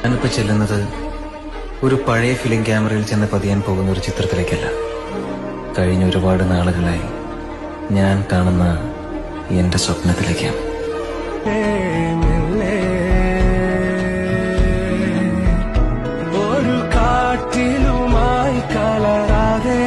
ഞാനിപ്പോ ചെല്ലുന്നത് ഒരു പഴയ ഫിലിം ക്യാമറയിൽ ചെന്ന് പതിയാൻ പോകുന്ന ഒരു ചിത്രത്തിലേക്കല്ല. കഴിഞ്ഞ ഒരുപാട് നാളുകളായി ഞാൻ കാണുന്ന എന്റെ സ്വപ്നത്തിലേക്കാണ്. ഒരു കാറ്റിലുമായി കലരാതെ